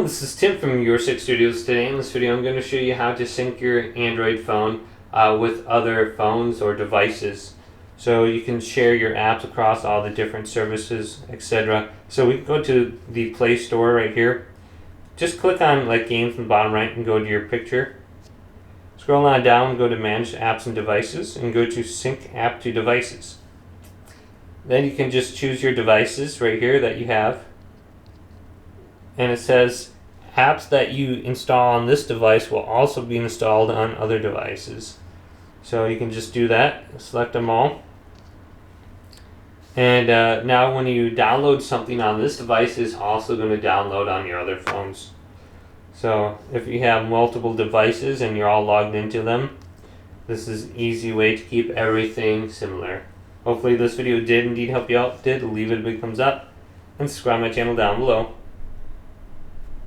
everyone, this is Tim from Your Six Studios. Today in this video I'm going to show you how to sync your Android phone with other phones or devices. So you can share your apps across all the different services, etc. So we can go to the Play Store right here. Just click on like games in the bottom right and go to your picture. Scroll on down, go to Manage Apps and Devices and go to Sync App to Devices. Then you can just choose your devices right here that you have. And it says apps that you install on this device will also be installed on other devices. So you can just do that, select them all. And now when you download something on this device, it's also going to download on your other phones. So if you have multiple devices and you're all logged into them, this is an easy way to keep everything similar. Hopefully this video did indeed help you out. If it did, leave it a big thumbs up and subscribe to my channel down below.